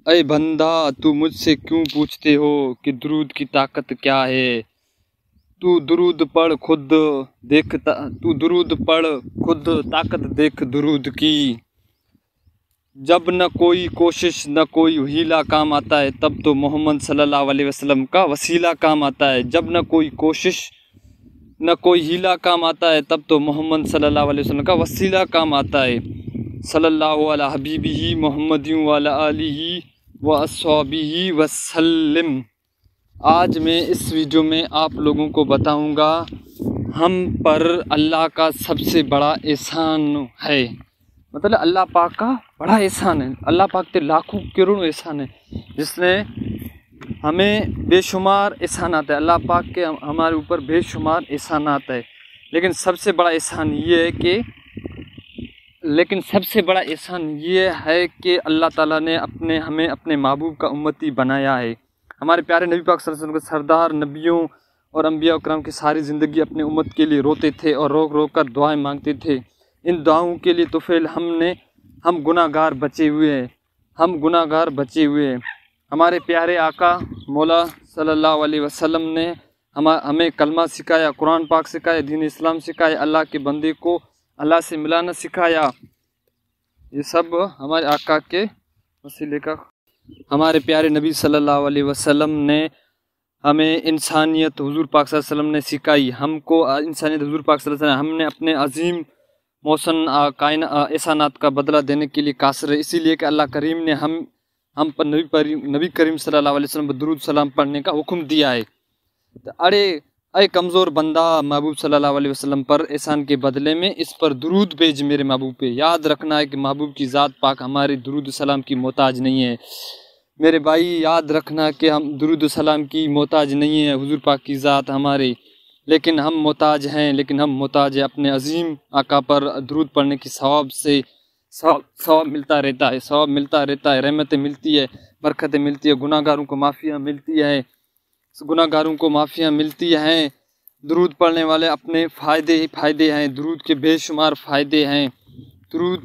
अय बंदा, तू मुझसे क्यों पूछते हो कि दुरूद की ताकत क्या है। तू दुरूद पढ़ खुद देख, तू दुरूद पढ़ खुद ताकत देख दुरूद की। जब न कोई कोशिश न कोई हीला काम आता है, तब तो मोहम्मद सल्लल्लाहु अलैहि वसल्लम का वसीला काम आता है। जब न कोई कोशिश न कोई हीला काम आता है, तब तो मोहम्मद सल्लल्लाहु अलैहि वसल्लम का वसीला काम आता है। सल्लल्लाहु अला हबीबिही मुहम्मदिन व अला आलिही व अस्हाबिही वसल्लम। आज मैं इस वीडियो में आप लोगों को बताऊंगा हम पर अल्लाह का सबसे बड़ा एहसान है। मतलब अल्लाह पाक का बड़ा एहसान है। अल्लाह पाक के लाखों करोड़ों एहसान है, जिसने हमें बेशुमार एहसानात है। अल्लाह पाक के हमारे ऊपर बेशुमार एहसानात है, लेकिन सबसे बड़ा एहसान ये है कि अल्लाह ताला ने हमें अपने महबूब का उम्मती बनाया है। हमारे प्यारे नबी पाक सल्लल्लाहु अलैहि वसल्लम के सरदार नबियों और अंबिया करम की सारी ज़िंदगी अपने उम्मत के लिए रोते थे और रोक रोक कर दुआएं मांगते थे। इन दुआओं के लिए तोफ़ैल हम गुनाहगार बचे हुए हैं। हमारे प्यारे आका मौला सल्लल्लाहु अलैहि वसल्लम ने हमें कलमा सिखाया, कुरान पाक सिखाया, दीन इस्लाम सिखाया, अल्लाह के बंदे को अल्लाह से मिलाना सिखाया। ये सब हमारे आका के वसीले का। हमारे प्यारे नबी सल्लल्लाहु अलैहि वसल्लम ने हमें इंसानियत हुजूर पाक सल्लल्लाहु अलैहि वसल्लम ने सिखाई। हमको इंसानियत हुजूर पाक सल्लल्लाहु अलैहि वसल्लम हमने अपने अजीम मौसन एहसानात का बदला देने के लिए कासर है। इसीलिए कि अल्लाह करीम ने हम पर नबी करीम सल्लल्लाहु अलैहि वसल्लम पर दुरूद सलाम पढ़ने का हुक्म दिया है। तो अरे कमज़ोर बंदा, महबूब सल्लल्लाहु अलैहि वसल्लम पर एहसान के बदले में इस पर दुरूद भेज मेरे महबूब पे। याद रखना है कि महबूब की ज़ात पाक हमारी दुरूद सलाम की मोहताज नहीं है। मेरे भाई याद रखना कि हम दुरूद सलाम की मोहताज नहीं है हुजूर पाक की ज़ात हमारी, लेकिन हम मोहताज हैं। है अपने अजीम आका पर दुरूद पढ़ने की सवाब से सवाब मिलता रहता है, रहमतें मिलती है, बरकतें मिलती है, गुनाहगारों को माफ़ियाँ मिलती हैं। दुरूद पढ़ने वाले अपने फ़ायदे ही फ़ायदे हैं। दुरूद के बेशुमार फ़ायदे हैं। दुरूद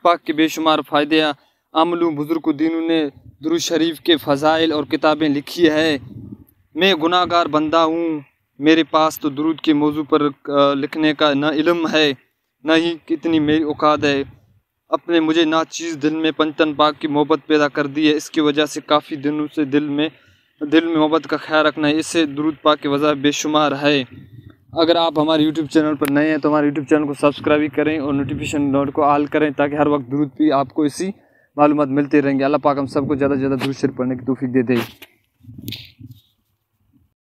पाक के बेशुमार फ़ायदे हैं। आमलू बुजुर्ग दीनों ने दुरूद शरीफ के फ़ज़ाइल और किताबें लिखी है। मैं गुनाहगार बंदा हूँ, मेरे पास तो दुरूद के मौजू पर लिखने का न इल्म है, न ही कितनी मेरी औकात है। अपने मुझे नाचीज़ दिल में पंचतन पाक की मोहब्बत पैदा कर दी है। इसकी वजह से काफ़ी दिनों से दिल में मोहब्बत का ख्याल रखना है। इससे दुरूद पाक की वजह बेशुमार है। अगर आप हमारे यूट्यूब चैनल पर नए हैं तो हमारे यूट्यूब चैनल को सब्सक्राइब करें और नोटिफिकेशन नोट को ऑल करें, ताकि हर वक्त दुरूद भी आपको इसी मालूमात मिलते रहेंगे। अल्लाह पाक हम सबको ज़्यादा से ज़्यादा दुरूद शरीफ पढ़ने की तौफीक दे दे।